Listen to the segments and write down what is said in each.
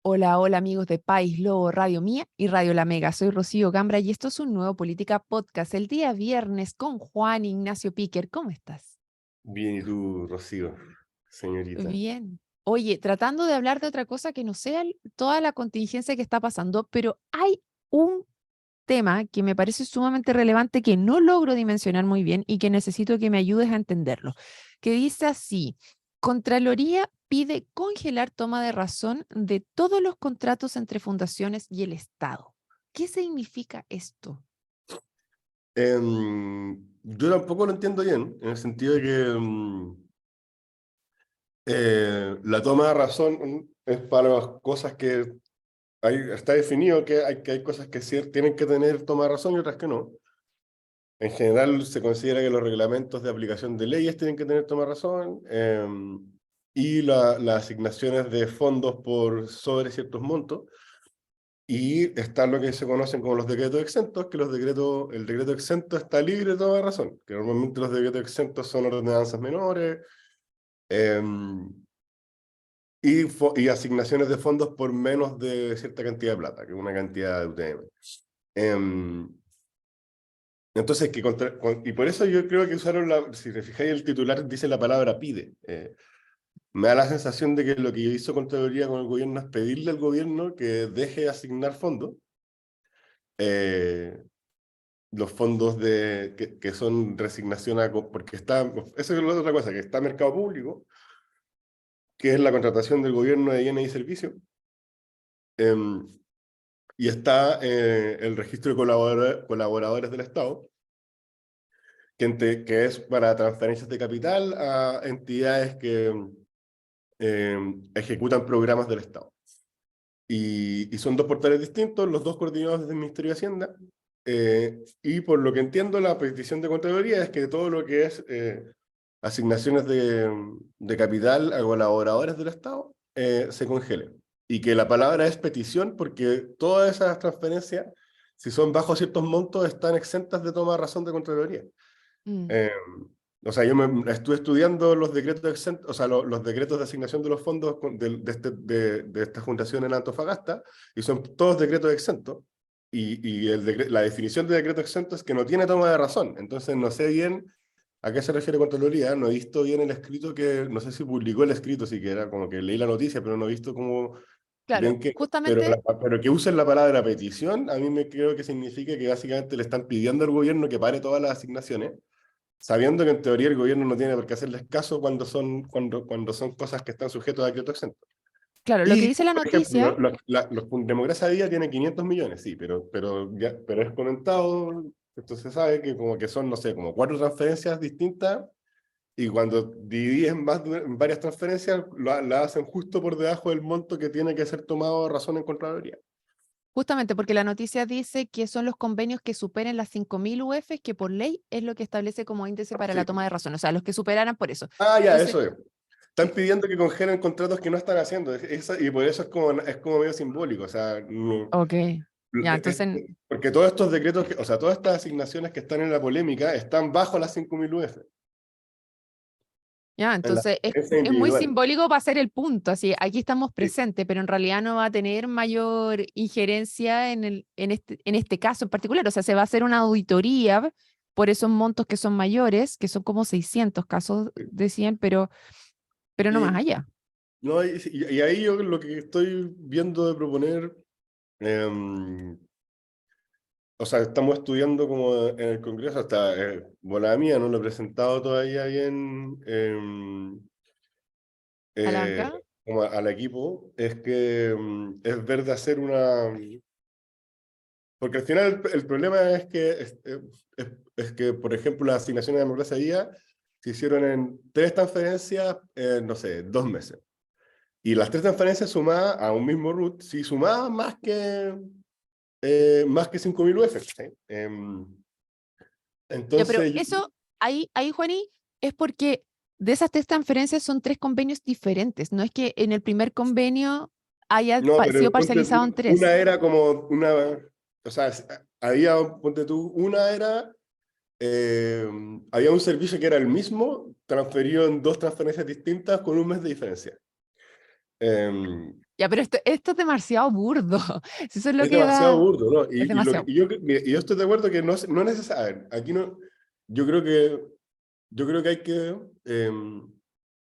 Hola, hola amigos de País Lobo, Radio Mía y Radio La Mega. Soy Rocío Gambra y esto es un nuevo Política Podcast el día viernes con Juan Ignacio Piquer. ¿Cómo estás? Bien, ¿y tú, Rocío, señorita? Bien. Oye, tratando de hablar de otra cosa que no sea toda la contingencia que está pasando, pero hay un tema que me parece sumamente relevante que no logro dimensionar muy bien y que necesito que me ayudes a entenderlo, que dice así: Contraloría pide congelar toma de razón de todos los contratos entre fundaciones y el Estado. ¿Qué significa esto? Yo tampoco lo entiendo bien, en el sentido de que la toma de razón es para las cosas que está definido que hay cosas que sí tienen que tener toma de razón y otras que no. En general se considera que los reglamentos de aplicación de leyes tienen que tener toma de razón, y las asignaciones de fondos por sobre ciertos montos. Y está lo que se conocen como los decretos exentos, que el decreto exento está libre de toda razón, que normalmente los decretos exentos son ordenanzas menores, eh, y asignaciones de fondos por menos de cierta cantidad de plata, que es una cantidad de UTM. Eh, entonces, y por eso yo creo que usaron si te fijáis, el titular dice la palabra pide. Me da la sensación de que lo que hizo Contraloría con el gobierno es pedirle al gobierno que deje de asignar fondos. Los fondos que son resignación porque esa es la otra cosa, que está mercado público, que es la contratación del gobierno de bienes y servicios, y está el registro de colaboradores del Estado, que es para transferencias de capital a entidades que ejecutan programas del Estado. Y son dos portales distintos, los dos coordinados desde el Ministerio de Hacienda. Y por lo que entiendo, la petición de Contraloría es que todo lo que es asignaciones de capital a colaboradores del Estado se congelen. Y que la palabra es petición porque todas esas transferencias, si son bajo ciertos montos, están exentas de toma de razón de Contraloría. Mm. Eh, o sea, yo me estuve estudiando los decretos exentos, o sea, los decretos de asignación de los fondos de esta fundación en Antofagasta, y son todos decretos exentos. Y la definición de decreto exento es que no tiene toma de razón. Entonces, no sé bien a qué se refiere Contraloría, no he visto bien el escrito no sé si publicó el escrito siquiera, como que leí la noticia, pero no he visto cómo Claro, bien que, justamente, pero que usen la palabra petición, a mí me creo que significa que básicamente le están pidiendo al gobierno que pare todas las asignaciones, sabiendo que en teoría el gobierno no tiene por qué hacerles caso cuando son cosas que están sujetas a decreto exento. claro, lo que Y, dice la por ejemplo, noticia. los Democracia Día tiene 500 millones, sí, pero es comentado, entonces se sabe que como que son, no sé, como 4 transferencias distintas, y cuando divides en varias transferencias, la hacen justo por debajo del monto que tiene que ser tomado a razón en Contraloría. Justamente porque la noticia dice que son los convenios que superen las 5.000 UF, que por ley es lo que establece como índice para Sí. la toma de razón, o sea, los que superaran por eso. Ya, Entonces, eso es. Están pidiendo que congelen contratos que no están haciendo, y por eso es como medio simbólico, o sea, ok, ya, entonces, porque todos estos decretos, o sea, todas estas asignaciones que están en la polémica están bajo las 5.000 UF, ya, en las entonces transferencias es muy individuales. simbólico para hacer el punto, así, aquí estamos Sí. presentes, pero en realidad no va a tener mayor injerencia en este caso en particular, o sea, se va a hacer una auditoría por esos montos que son mayores, que son como 600 casos, decían, pero no más Y, allá. no, y ahí yo lo que estoy viendo de proponer, em, o sea, estamos estudiando como en el Congreso, hasta volada mía, no lo he presentado todavía bien, ¿A la eh, banca? como al equipo, es que es ver de hacer una. Porque al final el problema es que, es que, por ejemplo, las asignaciones de democracia día se hicieron en 3 transferencias, no sé, 2 meses. Y las 3 transferencias sumadas a un mismo root, sí sumaban más que 5.000 UF. ¿Sí? Ya, pero Entonces, eso, ahí, Juaní, es porque de esas tres transferencias son tres convenios diferentes. No es que en el primer convenio haya no, sido pero ponte parcializado en tú, una tres. era como o sea, ponte tú, había un servicio que era el mismo, transferido en 2 transferencias distintas con un mes de diferencia. Em, Ya, pero esto es demasiado burdo. Si eso es lo es que demasiado da, burdo, ¿no? es Y, lo que, demasiado. mira, y yo estoy de acuerdo que no, no es necesario. Aquí no, yo creo que, yo creo que hay que,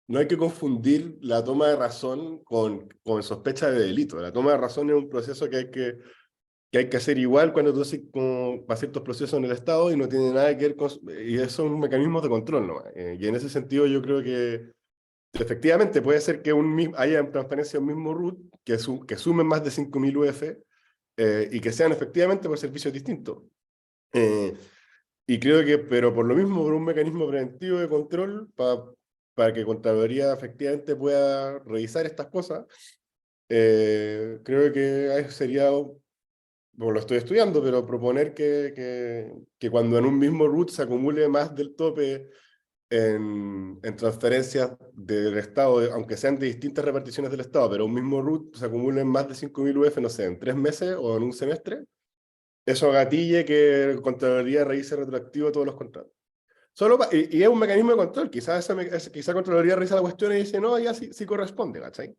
no hay que confundir la toma de razón con sospecha de delito. La toma de razón es un proceso que hay que hacer igual cuando tú haces como para ciertos procesos en el Estado y no tiene nada que ver con, y esos son mecanismos de control, ¿no? Y en ese sentido yo creo que efectivamente puede ser que haya en transparencia un mismo root que sumen más de 5.000 UF y que sean efectivamente por servicios distintos. Eh, y creo que, pero por lo mismo, por un mecanismo preventivo de control, para que Contraloría efectivamente pueda revisar estas cosas, creo que sería, bueno, lo estoy estudiando, pero proponer que cuando en un mismo root se acumule más del tope en transferencias del Estado, aunque sean de distintas reparticiones del Estado, pero un mismo root se acumulen más de 5.000 UF, no sé, en 3 meses o en un semestre, eso gatille que Contraloría revise retroactivo todos los contratos. Y es un mecanismo de control, quizás quizá Contraloría revisa la cuestión y dice, no, ya sí, sí corresponde, ¿cachai?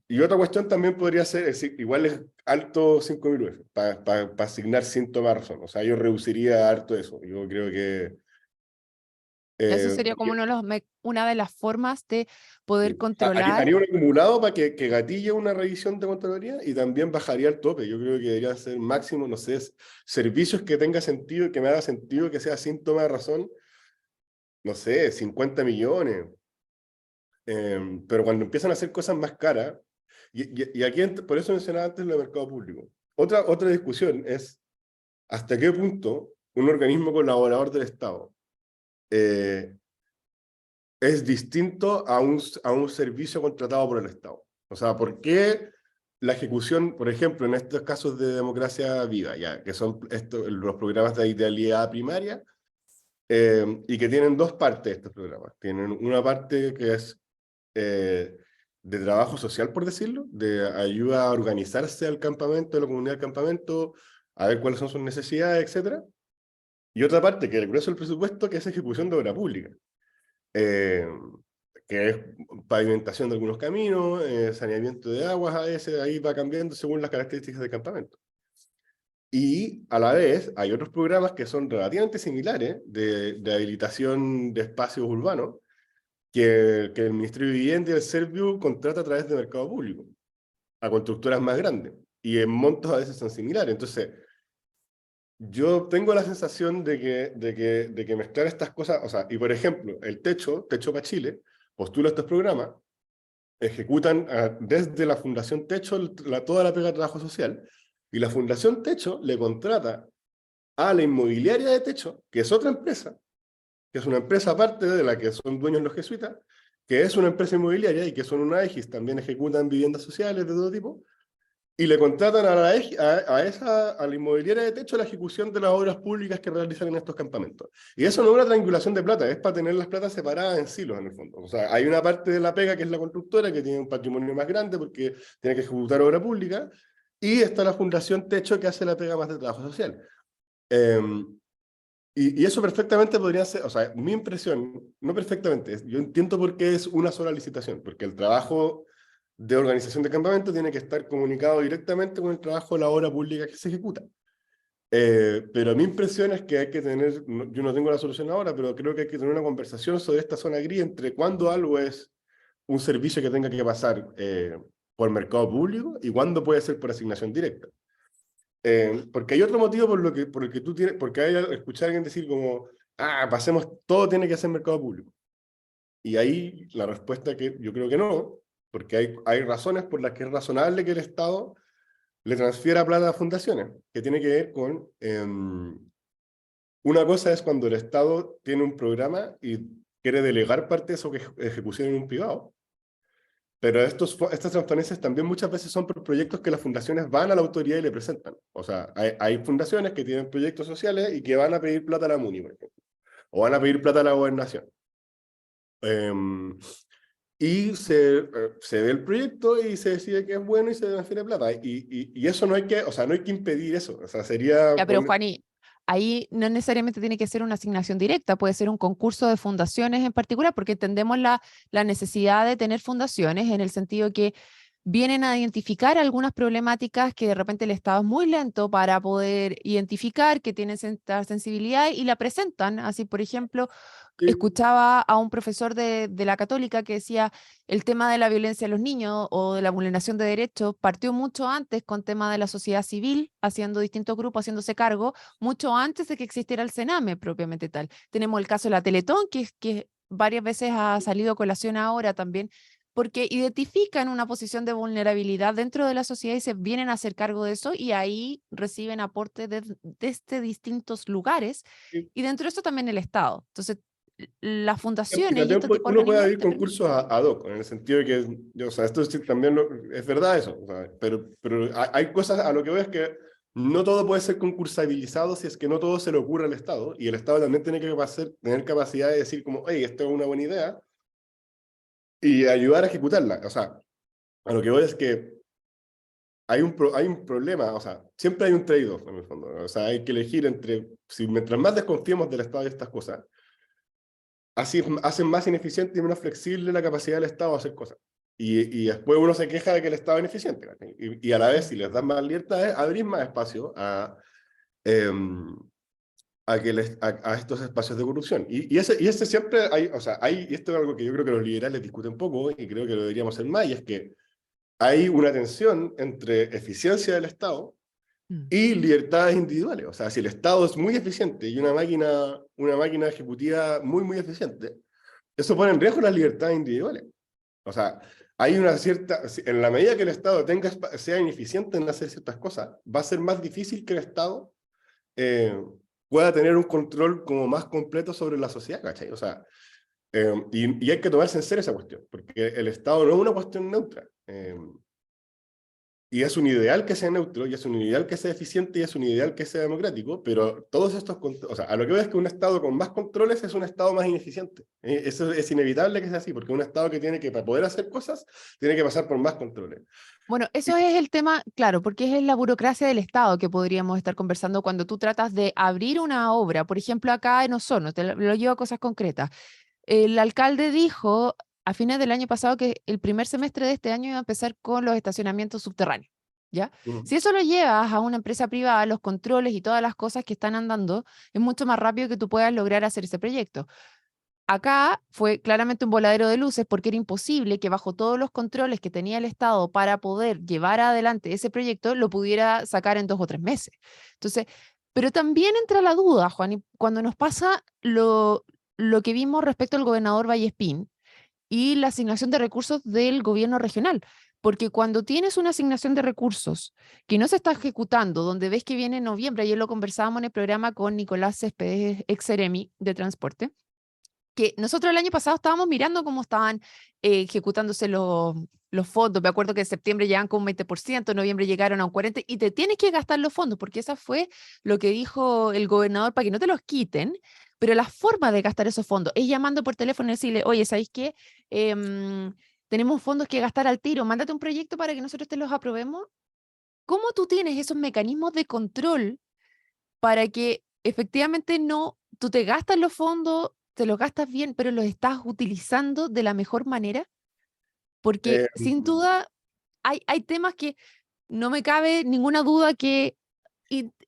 Y otra cuestión también podría ser, es decir, igual es alto 5.000 UF, para asignar sin tomar razón, o sea, yo reduciría harto eso, yo creo que... Eso eh, sería como una de las formas de poder Sí. controlar. Haría un acumulado para que gatille una revisión de Contraloría y también bajaría el tope. Yo creo que debería ser máximo, no sé, servicios que tenga sentido, que me haga sentido, que sea síntoma de razón, no sé, 50 millones. Pero cuando empiezan a hacer cosas más caras, y aquí por eso mencionaba antes lo de mercado público. Otra discusión es hasta qué punto un organismo colaborador del Estado eh, es distinto a un servicio contratado por el Estado. O sea, ¿por qué la ejecución, por ejemplo, en estos casos de democracia viva, ya, que son los programas de idealidad primaria, y que tienen dos partes estos programas? Tienen una parte que es eh, de trabajo social, por decirlo, de ayuda a organizarse al campamento, a la comunidad del campamento, a ver cuáles son sus necesidades, etcétera. Y otra parte, que es el grueso del presupuesto, que es ejecución de obra pública. Eh, que es pavimentación de algunos caminos, saneamiento de aguas a veces, ahí va cambiando según las características del campamento. Y a la vez hay otros programas que son relativamente similares de habilitación de espacios urbanos que el Ministerio de Vivienda y el Serviu contrata a través de mercado público a constructoras más grandes y en montos a veces son similares. Entonces, yo tengo la sensación de que mezclar estas cosas, o sea, y por ejemplo, el Techo para Chile, postula estos programas, ejecutan desde la Fundación Techo toda la pega de trabajo social, y la Fundación Techo le contrata a la inmobiliaria de Techo, que es otra empresa, que es una empresa aparte de la que son dueños los jesuitas, que es una empresa inmobiliaria y que son una EGIS, también ejecutan viviendas sociales de todo tipo, y le contratan a la inmobiliaria de Techo la ejecución de las obras públicas que realizan en estos campamentos. Y eso no es una triangulación de plata, es para tener las platas separadas en silos en el fondo. O sea, hay una parte de la pega que es la constructora, que tiene un patrimonio más grande porque tiene que ejecutar obra pública, y está la Fundación Techo que hace la pega más de trabajo social. Eh, y eso perfectamente podría ser, o sea, mi impresión, no perfectamente, yo entiendo por qué es una sola licitación, porque el trabajo de organización de campamento tiene que estar comunicado directamente con el trabajo de la obra pública que se ejecuta. Pero mi impresión es que hay que tener, yo no tengo la solución ahora, pero creo que hay que tener una conversación sobre esta zona gris entre cuándo algo es un servicio que tenga que pasar por mercado público y cuándo puede ser por asignación directa. Porque hay otro motivo por el que tú tienes, porque hay escuchar a alguien decir como, pasemos, todo tiene que ser mercado público. Y ahí la respuesta que yo creo que no, porque hay razones por las que es razonable que el Estado le transfiera plata a fundaciones, que tiene que ver con, una cosa es cuando el Estado tiene un programa y quiere delegar parte de su ejecución en un privado. Pero estas transparencias también muchas veces son por proyectos que las fundaciones van a la autoridad y le presentan. O sea, hay fundaciones que tienen proyectos sociales y que van a pedir plata a la MUNI, por ejemplo, o van a pedir plata a la gobernación. Y se ve el proyecto y se decide que es bueno y se transfiere plata. Y eso no hay que, o sea, no hay que impedir eso. O sea, sería Ya, pero Juani, ahí no necesariamente tiene que ser una asignación directa, puede ser un concurso de fundaciones en particular, porque entendemos la necesidad de tener fundaciones en el sentido que vienen a identificar algunas problemáticas que de repente el Estado es muy lento para poder identificar, que tienen cierta sensibilidad y la presentan. Así, por ejemplo, Sí, escuchaba a un profesor de la Católica que decía el tema de la violencia a los niños o de la vulneración de derechos partió mucho antes con tema de la sociedad civil, haciendo distintos grupos, haciéndose cargo, mucho antes de que existiera el Sename propiamente tal. Tenemos el caso de la Teletón, que varias veces ha salido a colación ahora también, porque identifican una posición de vulnerabilidad dentro de la sociedad y se vienen a hacer cargo de eso y ahí reciben aportes desde distintos lugares sí. y dentro de eso también el Estado. Entonces, las Y fundaciones y también este tipo de uno puede organismos abrir te permiten. concursos ad hoc, en el sentido de que, o sea, esto sí también es verdad eso, o sea, pero hay cosas, a lo que veo es que no todo puede ser concursabilizado si es que no todo se le ocurre al Estado, y el Estado también tiene que tener capacidad de decir como, hey, esto es una buena idea, y ayudar a ejecutarla. O sea, a lo que voy es que hay un problema, o sea, siempre hay un trade-off en el fondo, o sea, hay que elegir entre, si mientras más desconfiemos del Estado y estas cosas, así hacen más ineficiente y menos flexible la capacidad del Estado de hacer cosas. Y después uno se queja de que el Estado es ineficiente. ¿Cachai? Y a la vez, Mm. si les das más libertades, abrís más espacio eh, a estos espacios de corrupción. Y ese siempre hay, o sea, y esto es algo que yo creo que los liberales discuten poco y creo que lo deberíamos hacer más, y es que hay una tensión entre eficiencia del Estado Mm. y libertades individuales. O sea, si el Estado es muy eficiente y una máquina ejecutiva muy, muy eficiente, eso pone en riesgo las libertades individuales. O sea, hay una cierta, en la medida que el Estado sea ineficiente en hacer ciertas cosas, va a ser más difícil que el Estado eh, pueda tener un control como más completo sobre la sociedad, ¿cachai? O sea, y hay que tomarse en serio esa cuestión, porque el Estado no es una cuestión neutra. Y es un ideal que sea neutro, y es un ideal que sea eficiente, y es un ideal que sea democrático, pero todos estos, o sea, a lo que veo es que un Estado con más controles es un Estado más ineficiente. Eso es inevitable que sea así, porque un Estado que tiene que, para poder hacer cosas, tiene que pasar por más controles. Bueno, eso es el tema, claro, porque es la burocracia del Estado que podríamos estar conversando cuando tú tratas de abrir una obra. Por ejemplo, acá en Osorno, lo llevo a cosas concretas. El alcalde dijo a fines del año pasado que el primer semestre de este año iba a empezar con los estacionamientos subterráneos, ¿ya? Mm. Si eso lo llevas a una empresa privada, los controles y todas las cosas que están andando, es mucho más rápido que tú puedas lograr hacer ese proyecto. Acá fue claramente un voladero de luces porque era imposible que bajo todos los controles que tenía el Estado para poder llevar adelante ese proyecto lo pudiera sacar en 2 o 3 meses. Entonces, pero también entra la duda, Juan, y cuando nos pasa lo que vimos respecto al gobernador Vallespín y la asignación de recursos del gobierno regional. Porque cuando tienes una asignación de recursos que no se está ejecutando, donde ves que viene en noviembre, ayer lo conversábamos en el programa con Nicolás Céspedes, ex Seremi de Transporte, que nosotros el año pasado estábamos mirando cómo estaban ejecutándose los fondos. Me acuerdo que en septiembre llegaban con un 20%, en noviembre llegaron a un 40%, y te tienes que gastar los fondos, porque esa fue lo que dijo el gobernador para que no te los quiten, pero la forma de gastar esos fondos es llamando por teléfono y decirle, oye, ¿sabéis qué? Tenemos fondos que gastar al tiro, mándate un proyecto para que nosotros te los aprobemos. ¿Cómo tú tienes esos mecanismos de control para que efectivamente no, tú te gastas los fondos, te los gastas bien, pero los estás utilizando de la mejor manera? Porque Eh, sin duda hay temas que no me cabe ninguna duda que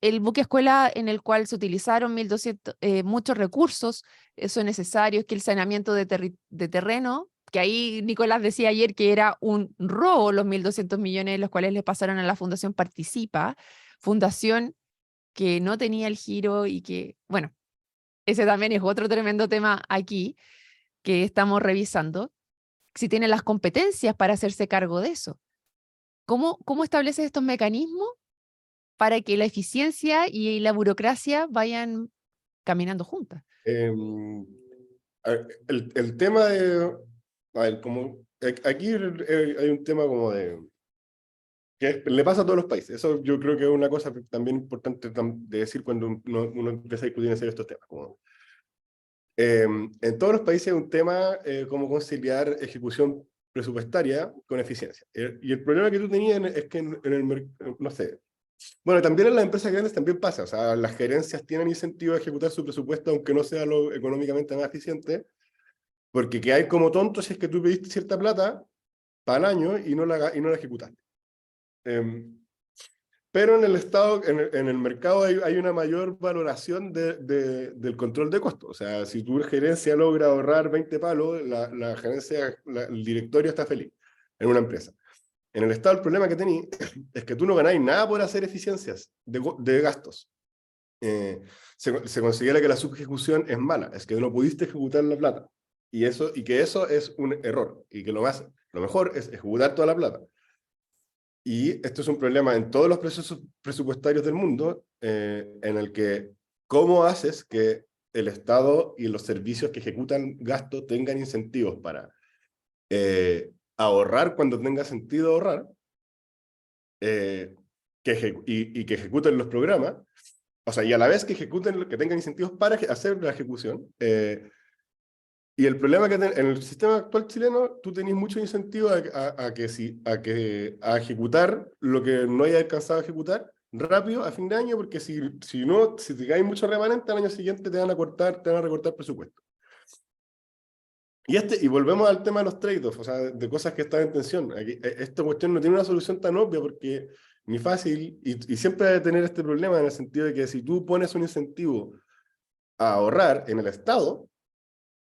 el buque escuela en el cual se utilizaron 1.200, muchos recursos, son necesarios, que el saneamiento de terreno, que ahí Nicolás decía ayer que era un robo los 1.200 millones, los cuales le pasaron a la Fundación Participa, fundación que no tenía el giro y que, bueno, ese también es otro tremendo tema aquí que estamos revisando, si tiene las competencias para hacerse cargo de eso. ¿Cómo estableces estos mecanismos para que la eficiencia y la burocracia vayan caminando juntas? el tema de, a ver, como, aquí hay un tema como de, le pasa a todos los países. Eso yo creo que es una cosa también importante de decir cuando uno empieza a discutir en serio estos temas. Como, en todos los países hay un tema como conciliar ejecución presupuestaria con eficiencia. Y el problema que tú tenías es que no sé, Bueno, también en las empresas grandes también pasa, o sea, las gerencias tienen incentivo a ejecutar su presupuesto aunque no sea lo económicamente más eficiente, porque que hay como tontos si es que tú pediste cierta plata para el año y no la ejecutaste. Pero en el Estado, en el mercado hay una mayor valoración del control de costos. O sea, si tu gerencia logra ahorrar 20 palos, la gerencia, el directorio está feliz en una empresa. En el Estado el problema que tenéis es que tú no ganáis nada por hacer eficiencias de gastos. Se considera que la subejecución es mala, es que no pudiste ejecutar la plata. Y que eso es un error. Y que lo mejor es ejecutar toda la plata. Y esto es un problema en todos los procesos presupuestarios del mundo, en el que cómo haces que el Estado y los servicios que ejecutan gasto tengan incentivos para ahorrar cuando tenga sentido ahorrar, y que ejecuten los programas, o sea, y a la vez que ejecuten, que tengan incentivos para hacer la ejecución. Y el problema que en el sistema actual chileno, tú tenés mucho incentivo a ejecutar lo que no hayas alcanzado a ejecutar rápido a fin de año, porque si te cae mucho remanente, al año siguiente te van a recortar presupuesto. Y volvemos al tema de los trade-offs, o sea, de cosas que están en tensión. Esta cuestión no tiene una solución tan obvia porque ni fácil, y siempre hay que tener este problema en el sentido de que si tú pones un incentivo a ahorrar en el Estado,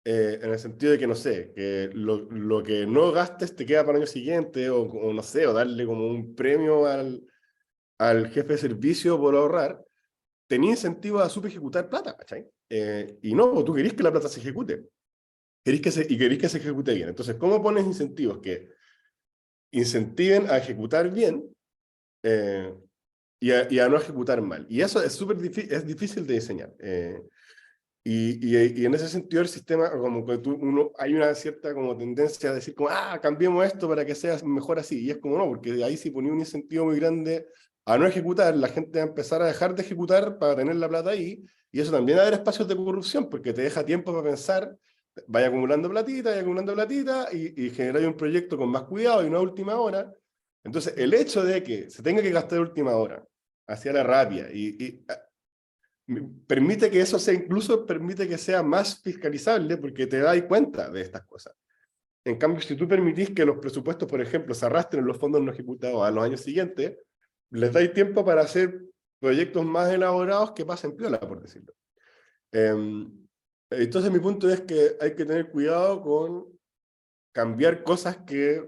en el sentido de que, no sé, que lo que no gastes te queda para el año siguiente, o no sé, o darle como un premio al jefe de servicio por ahorrar, tenía incentivo a ejecutar plata, ¿cachai? Y no, tú querís que la plata se ejecute, querís que se ejecute bien. Entonces, ¿cómo pones incentivos que incentiven a ejecutar bien y a no ejecutar mal? Y eso es es difícil de diseñar. Y en ese sentido el sistema, como que hay una cierta como tendencia a decir como, cambiemos esto para que sea mejor así. Y es como no, porque de ahí si ponía un incentivo muy grande a no ejecutar, la gente va a empezar a dejar de ejecutar para tener la plata ahí. Y eso también abre espacios de corrupción, porque te deja tiempo para pensar, vaya acumulando platita, y generar un proyecto con más cuidado y no a última hora. Entonces, el hecho de que se tenga que gastar a última hora, hacia la rápida, permite que eso sea, incluso permite que sea más fiscalizable porque te das cuenta de estas cosas. En cambio, si tú permitís que los presupuestos, por ejemplo, se arrastren los fondos no ejecutados a los años siguientes, les dais tiempo para hacer proyectos más elaborados que pasen piola, por decirlo. Entonces, mi punto es que hay que tener cuidado con cambiar cosas que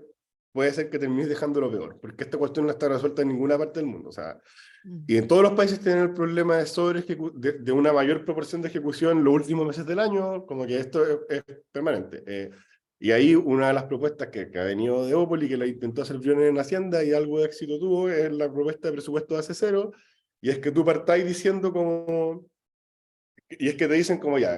puede ser que termines dejando lo peor, porque esta cuestión no está resuelta en ninguna parte del mundo. O sea, y en todos los países tienen el problema de una mayor proporción de ejecución en los últimos meses del año, como que esto es permanente. Y ahí una de las propuestas que ha venido de Opoli, que la intentó hacer Briones en Hacienda y algo de éxito tuvo, es la propuesta de presupuesto de hace cero, y es que tú partáis diciendo como... Y es que te dicen como ya,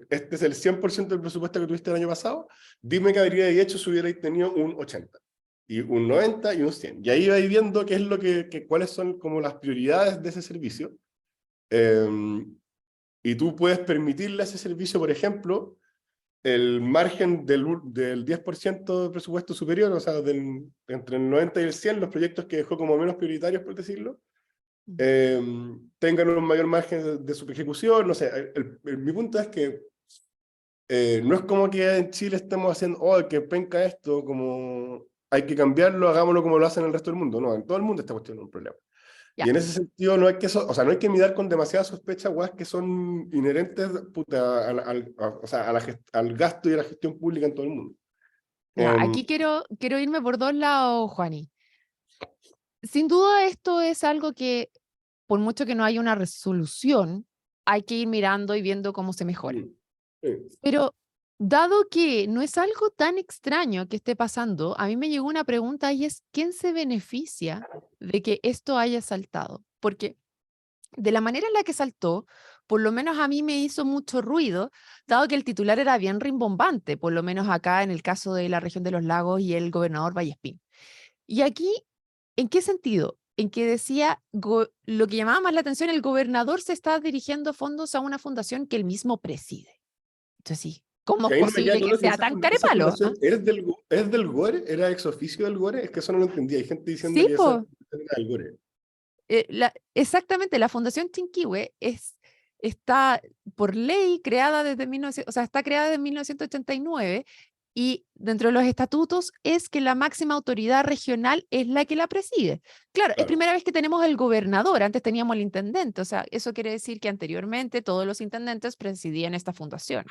este es el 100% del presupuesto que tuviste el año pasado, dime qué habríais hecho si hubierais tenido un 80, y un 90 y un 100. Y ahí vais viendo qué es cuáles son como las prioridades de ese servicio. Y tú puedes permitirle a ese servicio, por ejemplo, el margen del 10% de presupuesto superior, o sea, entre el 90 y el 100, los proyectos que dejó como menos prioritarios, por decirlo, tengan un mayor margen de su ejecución. No sé, mi punto es que no es como que en Chile estemos haciendo, que penca esto, como hay que cambiarlo, hagámoslo como lo hacen en el resto del mundo. No, en todo el mundo está cuestionando un problema. Ya. Y en ese sentido no hay que, o sea, no hay que mirar con demasiada sospecha weas que son inherentes puta, o sea, al gasto y a la gestión pública en todo el mundo. Ya, aquí quiero irme por dos lados, Juani. Sin duda esto es algo que, por mucho que no haya una resolución, hay que ir mirando y viendo cómo se mejora. Sí. Pero dado que no es algo tan extraño que esté pasando, a mí me llegó una pregunta y es, ¿quién se beneficia de que esto haya saltado? Porque de la manera en la que saltó, por lo menos a mí me hizo mucho ruido, dado que el titular era bien rimbombante, por lo menos acá en el caso de la región de los lagos y el gobernador Vallespín. Y aquí, ¿en qué sentido? En que decía, lo que llamaba más la atención, el gobernador se está dirigiendo fondos a una fundación que él mismo preside. Entonces, sí, ¿cómo Y es ahí no me queda posible que claro si sea tan esa carepalo? fundación es del GORE, era ex oficio del GORE, es que eso no lo entendía. Hay gente diciendo Sí, que esa pues. era del GORE. exactamente, la Fundación Chinquihue está por ley creada desde 1900, o sea, está creada desde 1989 y dentro de los estatutos es que la máxima autoridad regional es la que la preside. Claro, es Claro, primera vez que tenemos el gobernador, antes teníamos el intendente, o sea, eso quiere decir que anteriormente todos los intendentes presidían esta fundación.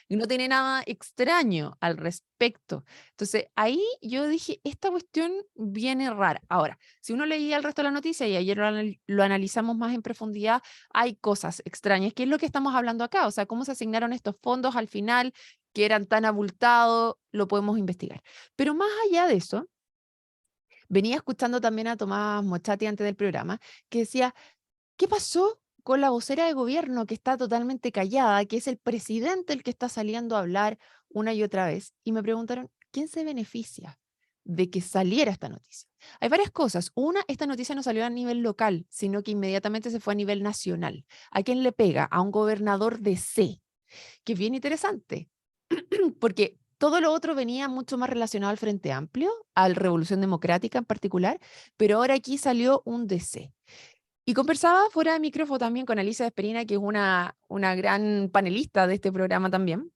Y no tiene nada extraño al respecto. Entonces, ahí yo dije, esta cuestión viene rara. Ahora, si uno leía el resto de la noticia, y ayer lo analizamos más en profundidad, hay cosas extrañas, que es lo que estamos hablando acá, o sea, cómo se asignaron estos fondos al final, que eran tan abultados, lo podemos investigar. Pero más allá de eso, venía escuchando también a Tomás Mochati antes del programa, que decía, ¿qué pasó con la vocera de gobierno que está totalmente callada, que es el presidente el que está saliendo a hablar una y otra vez? Y me preguntaron, ¿quién se beneficia de que saliera esta noticia? Hay varias cosas. Una, esta noticia no salió a nivel local, sino que inmediatamente se fue a nivel nacional. ¿A quién le pega? A un gobernador de C, que es bien interesante, porque todo lo otro venía mucho más relacionado al Frente Amplio, al Revolución Democrática en particular, pero ahora aquí salió un DC. Y conversaba fuera de micrófono también con Alicia Esperina, que es una gran panelista de este programa también.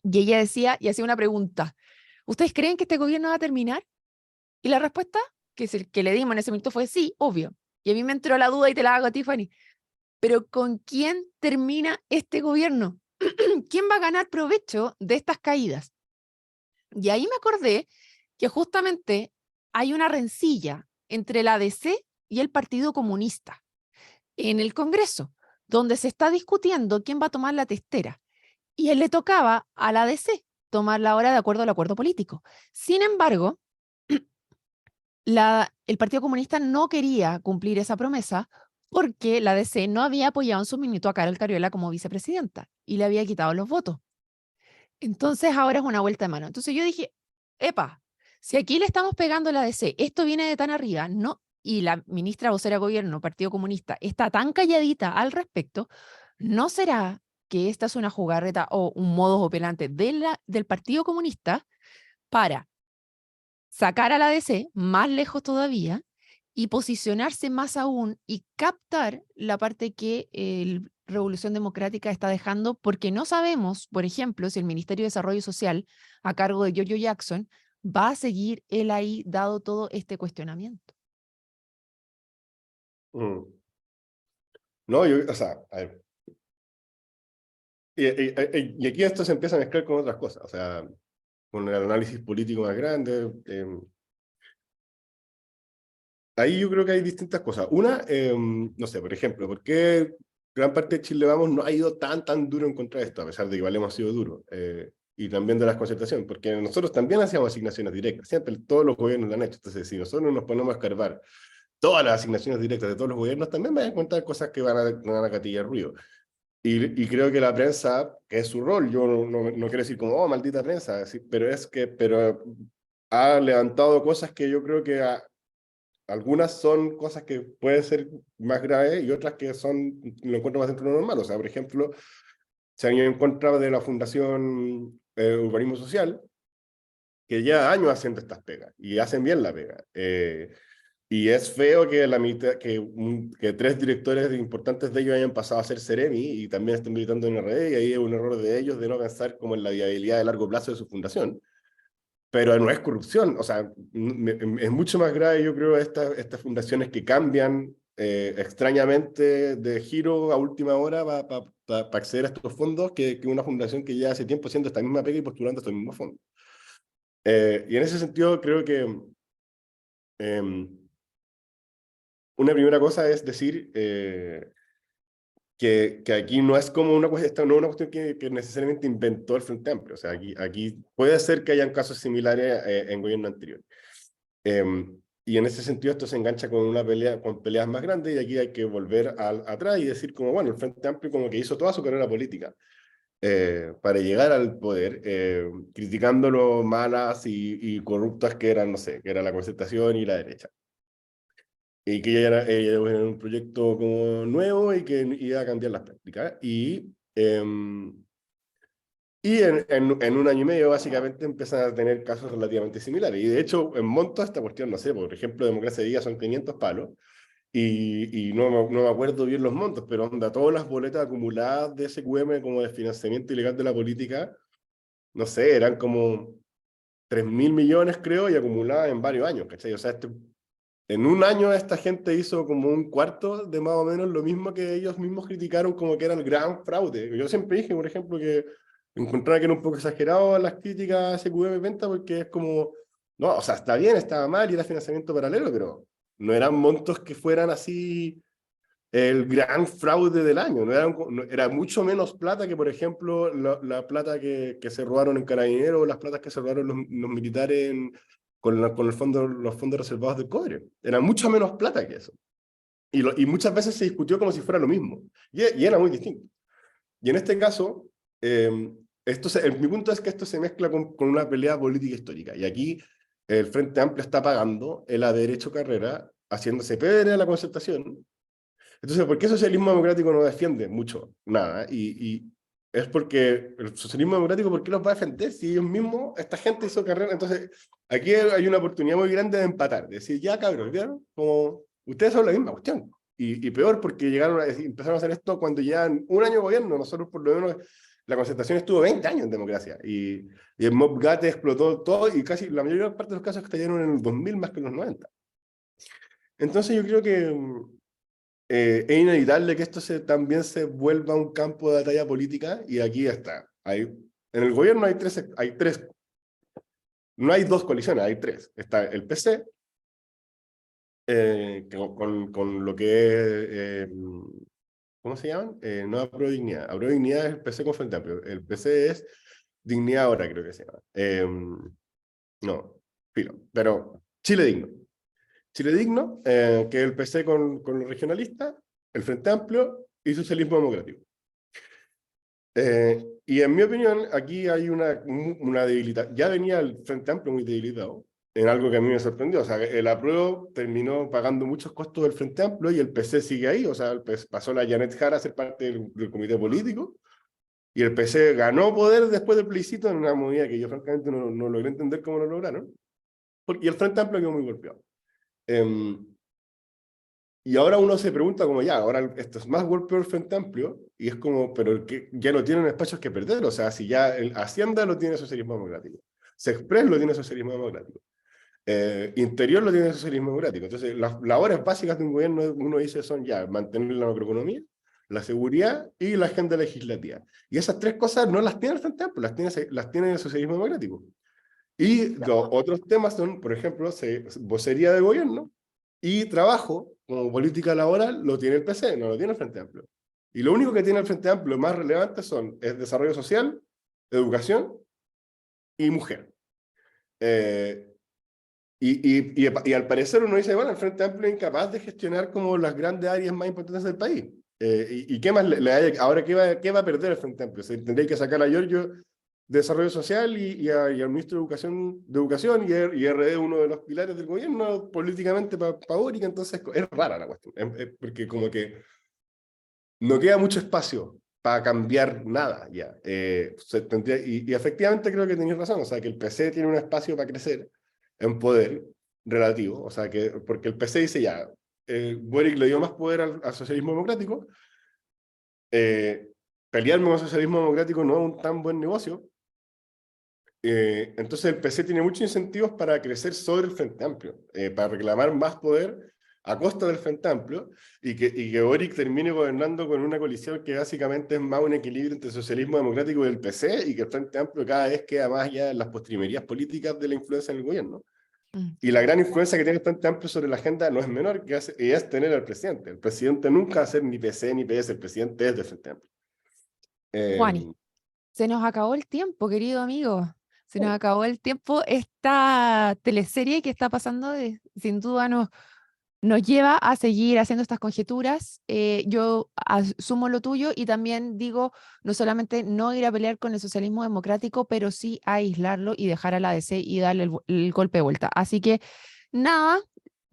Y ella decía, y hacía una pregunta, ¿ustedes creen que este gobierno va a terminar? Y la respuesta, que es el que le dimos en ese momento, fue sí, obvio. Y a mí me entró la duda y te la hago a ti, Fanny. Pero ¿con quién termina este gobierno? ¿Quién va a ganar provecho de estas caídas? Y ahí me acordé que justamente hay una rencilla entre la DC y el Partido Comunista en el Congreso, donde se está discutiendo quién va a tomar la testera. Y él le tocaba a la DC tomarla ahora de acuerdo al acuerdo político. Sin embargo, el Partido Comunista no quería cumplir esa promesa porque la DC no había apoyado en su minuto a Carol Cariola como vicepresidenta y le había quitado los votos. Entonces ahora es una vuelta de mano. Entonces yo dije, epa, si aquí le estamos pegando a la DC, esto viene de tan arriba, no, y la ministra vocera de gobierno, Partido Comunista, está tan calladita al respecto, ¿no será que esta es una jugarreta o un modus operandi del Partido Comunista para sacar a la DC más lejos todavía y posicionarse más aún y captar la parte que el Revolución Democrática está dejando, porque no sabemos, por ejemplo, si el Ministerio de Desarrollo Social, a cargo de Giorgio Jackson, va a seguir él ahí dado todo este cuestionamiento. mm. No, yo, o sea, a ver, y aquí esto se empieza a mezclar con otras cosas, o sea, con el análisis político más grande. Ahí yo creo que hay distintas cosas. Una, no sé, por ejemplo, ¿por qué gran parte de Chile Vamos no ha ido tan duro en contra de esto, a pesar de que igual hemos sido duros? Y también de las concertaciones, porque nosotros también hacíamos asignaciones directas, siempre todos los gobiernos lo han hecho. Entonces, si nosotros nos ponemos a escarbar todas las asignaciones directas de todos los gobiernos, también van a encontrar cosas que van a catillar ruido. Y creo que la prensa, que es su rol, yo no quiero decir como, oh, maldita prensa, pero pero ha levantado cosas que yo creo que algunas son cosas que pueden ser más graves y otras que lo encuentro más dentro de lo normal. O sea, por ejemplo, se han ido en contra de la Fundación Urbanismo Social, que lleva años haciendo estas pegas y hacen bien la pega. Y es feo que, que tres directores importantes de ellos hayan pasado a ser Seremi y también estén militando en RD, y ahí es un error de ellos de no pensar como en la viabilidad de largo plazo de su fundación. Pero no es corrupción, o sea, es mucho más grave, yo creo, estas fundaciones que cambian extrañamente de giro a última hora para acceder a estos fondos que una fundación que ya hace tiempo haciendo esta misma pega y postulando estos mismos fondos. Y en ese sentido creo que una primera cosa es decir que aquí no es como una cuestión, no una cuestión que necesariamente inventó el Frente Amplio. O sea, aquí puede ser que hayan casos similares en gobierno anterior. Y en ese sentido esto se engancha con una pelea, con peleas más grandes, y aquí hay que volver atrás y decir como, bueno, el Frente Amplio como que hizo toda su carrera política para llegar al poder, criticando lo malas y corruptas que eran, no sé, que era la concertación y la derecha. Y que ella era un proyecto como nuevo y que iba a cambiar las prácticas. Y en un año y medio, básicamente, empiezan a tener casos relativamente similares. Y de hecho, en monto esta cuestión, no sé, por ejemplo, Democracia de Día son 500 palos. y no me acuerdo bien los montos, pero onda, todas las boletas acumuladas de SQM como de financiamiento ilegal de la política, no sé, eran como 3.000 millones, creo, y acumuladas en varios años, ¿cachai? O sea, en un año esta gente hizo como un cuarto de más o menos lo mismo que ellos mismos criticaron como que era el gran fraude. Yo siempre dije, por ejemplo, que encontraba que era un poco exagerado las críticas a SQM Venta porque es como, no, o sea, está bien, estaba mal y era financiamiento paralelo, pero no eran montos que fueran así el gran fraude del año. Era mucho menos plata que, por ejemplo, la plata que se robaron en Carabineros o las platas que se robaron los militares con los fondos reservados del CODRE. Era mucho menos plata que eso. Y muchas veces se discutió como si fuera lo mismo. Y era muy distinto. Y en este caso, mi punto es que esto se mezcla con una pelea política histórica. Y aquí el Frente Amplio está pagando el haber hecho carrera, haciéndose pedre a la concertación. Entonces, ¿por qué el socialismo democrático no defiende mucho nada? Y es porque el socialismo democrático, ¿por qué los va a defender si ellos mismos, esta gente hizo carrera? Entonces, aquí hay una oportunidad muy grande de empatar, de decir, ya cabros, ¿vieron? Como ustedes son la misma cuestión. Y peor porque empezaron a hacer esto cuando llevan un año de gobierno. Nosotros, por lo menos, la concertación estuvo 20 años en democracia. Y el Mob Gate explotó todo y casi la mayor parte de los casos estallaron en el 2000 más que en los 90. Entonces, yo creo que es inevitable que esto también se vuelva un campo de batalla política y aquí está. En el gobierno hay tres, no hay dos coaliciones, hay tres. Está el PC, con lo que es, ¿cómo se llaman? No Apruebo Dignidad. Apruebo Dignidad es el PC con Frente Amplio. El PC es Dignidad Ahora, creo que se llama. No, filo. Pero Chile Digno. Chile Digno, que es el PC con los regionalistas, el Frente Amplio y Socialismo Democrático. Y en mi opinión, aquí hay una debilidad. Ya venía el Frente Amplio muy debilitado, en algo que a mí me sorprendió. O sea, el apruebo terminó pagando muchos costos del Frente Amplio y el PC sigue ahí. O sea, pasó la Janet Jara a ser parte del comité político y el PC ganó poder después del plebiscito en una movida que yo francamente no logré entender cómo lo lograron. Y el Frente Amplio quedó muy golpeado. Y ahora uno se pregunta como ya, ahora esto es más golpe del Frente Amplio, y es como, pero que ya no tienen espacios que perder, o sea, si ya Hacienda lo tiene Socialismo Democrático, Sexpress lo tiene Socialismo Democrático, Interior lo tiene Socialismo Democrático, entonces las labores básicas de un gobierno, uno dice, son ya mantener la macroeconomía, la seguridad y la agenda legislativa. Y esas tres cosas no las tiene el Frente Amplio, las tiene el Socialismo Democrático. Y los otros temas son, por ejemplo, vocería de gobierno y trabajo como política laboral lo tiene el PC, no lo tiene el Frente Amplio. Y lo único que tiene el Frente Amplio más relevante es desarrollo social, educación y mujer. Y al parecer uno dice, bueno, el Frente Amplio es incapaz de gestionar como las grandes áreas más importantes del país. ¿Y qué más ahora qué va a perder el Frente Amplio? Se tendría que sacar a Giorgio de Desarrollo Social y al ministro de Educación y RD uno de los pilares del gobierno políticamente para Boric, entonces es rara la cuestión, porque como que no queda mucho espacio para cambiar nada ya. Y efectivamente creo que tenéis razón, o sea que el PC tiene un espacio para crecer en poder relativo, o sea que, porque el PC dice ya, Boric le dio más poder al socialismo democrático, pelearme con el socialismo democrático no es un tan buen negocio. Entonces el PC tiene muchos incentivos para crecer sobre el Frente Amplio, para reclamar más poder a costa del Frente Amplio y que Boric termine gobernando con una coalición que básicamente es más un equilibrio entre el socialismo democrático y el PC y que el Frente Amplio cada vez queda más ya en las postrimerías políticas de la influencia en el gobierno. Y la gran influencia que tiene el Frente Amplio sobre la agenda no es menor, es tener al presidente. El presidente nunca va a ser ni PC ni PS, el presidente es del Frente Amplio. Juani, se nos acabó el tiempo, querido amigo. Se nos acabó el tiempo. Esta teleserie que está pasando, sin duda nos lleva a seguir haciendo estas conjeturas. Yo asumo lo tuyo y también digo, no solamente no ir a pelear con el socialismo democrático, pero sí a aislarlo y dejar a la DC y darle el golpe de vuelta. Así que nada,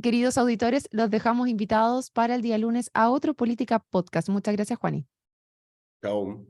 queridos auditores, los dejamos invitados para el día lunes a otro Política Podcast. Muchas gracias, Juani. Chao.